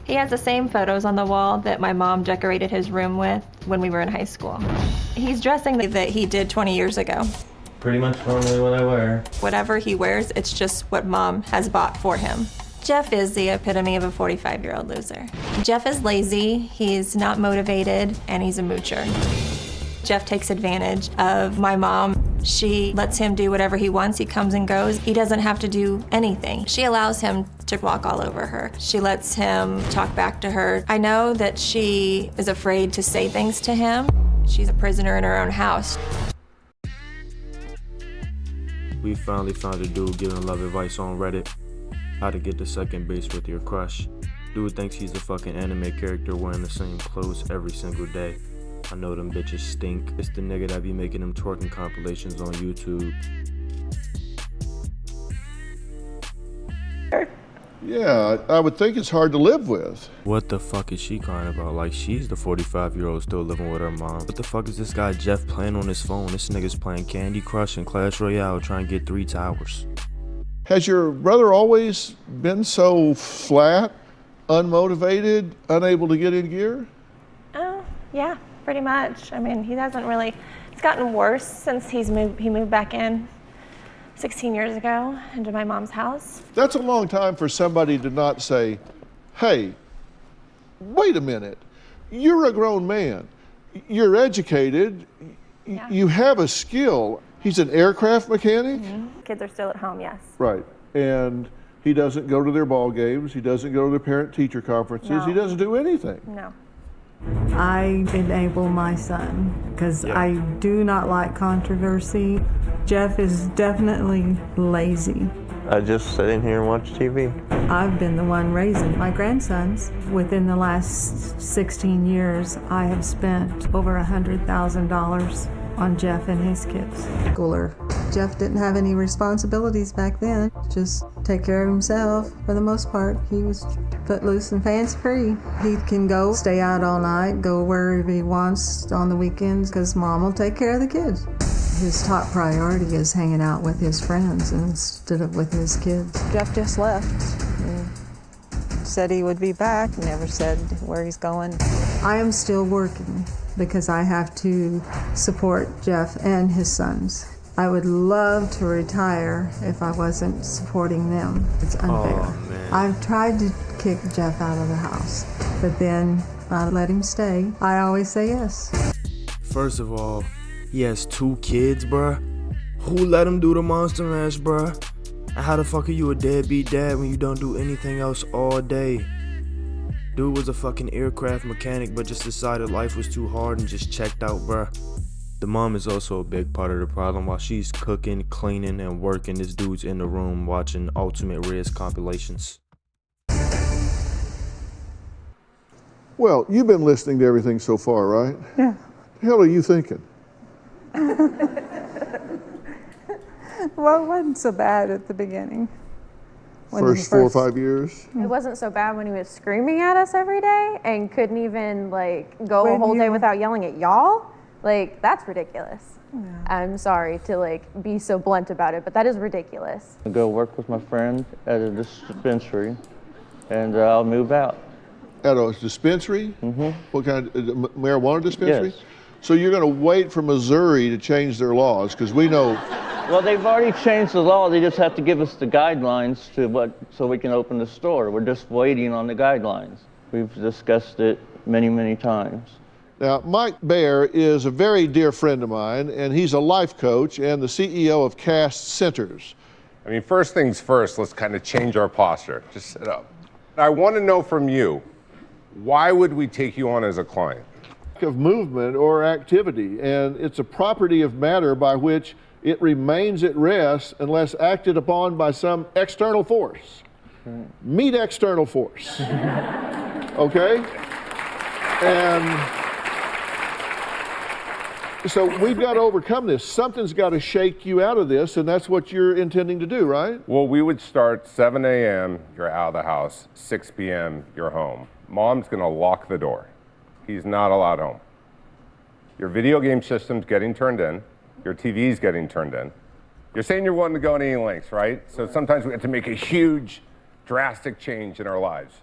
He has the same photos on the wall that my mom decorated his room with when we were in high school. He's dressing that he did 20 years ago. Pretty much normally what I wear. Whatever he wears, it's just what mom has bought for him. Jeff is the epitome of a 45-year-old loser. Jeff is lazy, he's not motivated, and he's a moocher. Jeff takes advantage of my mom. She lets him do whatever he wants. He comes and goes. He doesn't have to do anything. She allows him to walk all over her. She lets him talk back to her. I know that she is afraid to say things to him. She's a prisoner in her own house. We finally found a dude giving love advice on Reddit. How to get to second base with your crush. Dude thinks he's a fucking anime character wearing the same clothes every single day. I know them bitches stink. It's the nigga that be making them twerking compilations on YouTube. Yeah, I would think it's hard to live with. What the fuck is she crying about? Like, she's the 45-year-old still living with her mom. What the fuck is this guy Jeff playing on his phone? This nigga's playing Candy Crush and Clash Royale trying to get 3 towers. Has your brother always been so flat, unmotivated, unable to get in gear? Oh, yeah, pretty much. I mean, he hasn't really, it's gotten worse since he moved back in 16 years ago into my mom's house. That's a long time for somebody to not say, hey, wait a minute, you're a grown man, you're educated, Yeah. you have a skill. He's an aircraft mechanic? Mm-hmm. Kids are still at home, yes. Right, and he doesn't go to their ball games, he doesn't go to their parent-teacher conferences, No. he doesn't do anything. No. I enable my son because I do not like controversy. Jeff is definitely lazy. I just sit in here and watch TV. I've been the one raising my grandsons. Within the last 16 years, I have spent over $100,000 on Jeff and his kids. Cooler. Jeff didn't have any responsibilities back then. Just take care of himself for the most part. He was footloose and fancy free. He can go stay out all night, go wherever he wants on the weekends because mom will take care of the kids. His top priority is hanging out with his friends instead of with his kids. Jeff just left. He said he would be back, never said where he's going. I am still working because I have to support Jeff and his sons. I would love to retire if I wasn't supporting them. It's unfair. Oh, man. I've tried to kick Jeff out of the house, but then I let him stay. I always say yes. First of all, he has 2 kids, bruh. Who let him do the Monster Mash, bruh? And how the fuck are you a deadbeat dad when you don't do anything else all day? Dude was a fucking aircraft mechanic, but just decided life was too hard and just checked out, bruh. The mom is also a big part of the problem. While she's cooking, cleaning, and working, this dude's in the room watching Ultimate Riz compilations. Well, you've been listening to everything so far, right? Yeah. The hell are you thinking? Well, it wasn't so bad at the beginning. First 4 or 5 years? It wasn't so bad when he was screaming at us every day and couldn't even like go a When whole day you- without yelling at y'all. Like, that's ridiculous. I'm sorry to like be so blunt about it, but that is ridiculous. I go work with my friend at a dispensary, and I'll move out. At a dispensary? Mm-hmm. What kind of marijuana dispensary? Yes. So you're going to wait for Missouri to change their laws because we know. Well, they've already changed the law. They just have to give us the guidelines so we can open the store. We're just waiting on the guidelines. We've discussed it many, many times. Now, Mike Baer is a very dear friend of mine, and he's a life coach and the CEO of Cast Centers. I mean, first things first, let's kind of change our posture. Just sit up. I want to know from you, why would we take you on as a client? Of movement or activity, and it's a property of matter by which it remains at rest unless acted upon by some external force. Meet external force. Okay? And so we've got to overcome this. Something's got to shake you out of this, and that's what you're intending to do, right? Well, we would start 7 a.m., you're out of the house, 6 p.m., you're home. Mom's going to lock the door. He's not allowed home. Your video game system's getting turned in. Your TV's getting turned in. You're saying you're willing to go to any lengths, right? So sometimes we have to make a huge, drastic change in our lives.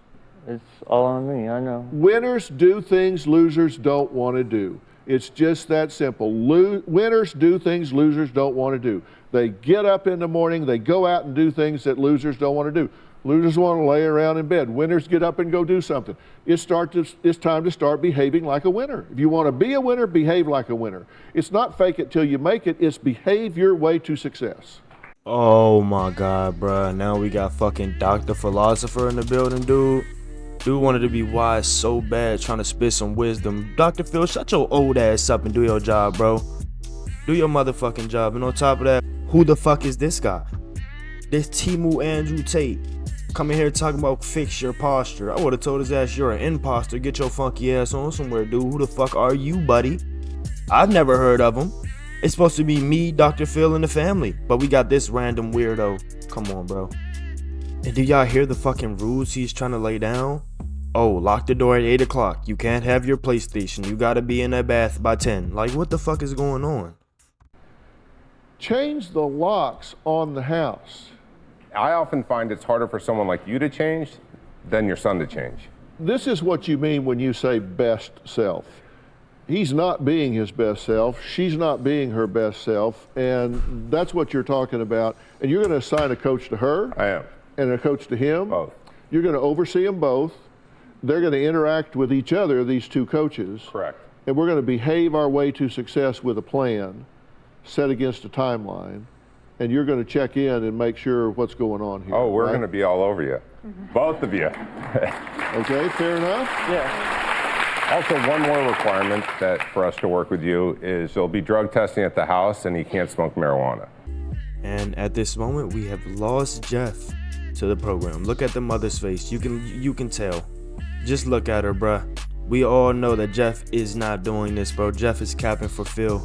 It's all on me, I know. Winners do things losers don't want to do. It's just that simple. Winners do things losers don't want to do. They get up in the morning, they go out and do things that losers don't want to do. Losers want to lay around in bed. Winners get up and go do something. It's time to start behaving like a winner. If you want to be a winner, behave like a winner. It's not fake it till you make it, it's behave your way to success. Oh my God, bruh. Now we got fucking Dr. Philosopher in the building, dude. Dude wanted to be wise so bad, trying to spit some wisdom. Dr. Phil, shut your old ass up and do your job, bro. Do your motherfucking job. And on top of that, who the fuck is this guy? This Timu Andrew Tate. Coming here talking about fix your posture. I would have told his ass you're an imposter. Get your funky ass on somewhere, dude. Who the fuck are you, buddy? I've never heard of him. It's supposed to be me, Dr. Phil, and the family. But we got this random weirdo. Come on, bro. And do y'all hear the fucking rules he's trying to lay down? Oh, lock the door at 8 o'clock. You can't have your PlayStation. You gotta be in that bath by 10. Like, what the fuck is going on? Change the locks on the house. I often find it's harder for someone like you to change than your son to change. This is what you mean when you say best self. He's not being his best self. She's not being her best self. And that's what you're talking about. And you're going to assign a coach to her. I am. And a coach to him. Both. You're going to oversee them both. They're going to interact with each other, these two coaches. Correct. And we're going to behave our way to success with a plan set against a timeline. And you're going to check in and make sure what's going on here. Oh, we're right? going to be all over you. Both of you. Okay, fair enough? Yeah. Also, one more requirement that for us to work with you is there'll be drug testing at the house and he can't smoke marijuana. And at this moment, we have lost Jeff to the program. Look at the mother's face. You can tell. Just look at her, bruh. We all know that Jeff is not doing this, bro. Jeff is capping for Phil.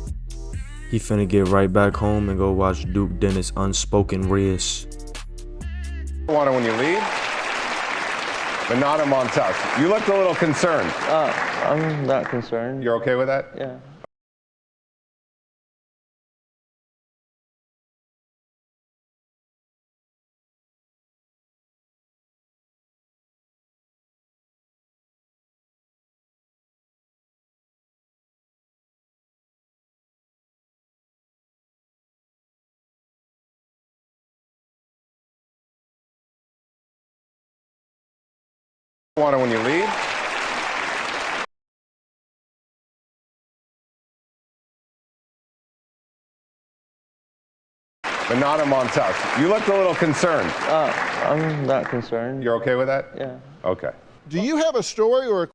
He finna get right back home and go watch Duke Dennis' Unspoken Riz. Marijuana when you leave, but not a Montauk. You looked a little concerned. I'm not concerned. You're okay with that? Yeah. Marijuana when you leave, but not a Montauk. You looked a little concerned. I'm not concerned. You're okay with that? Yeah. Okay. Do you have a story or a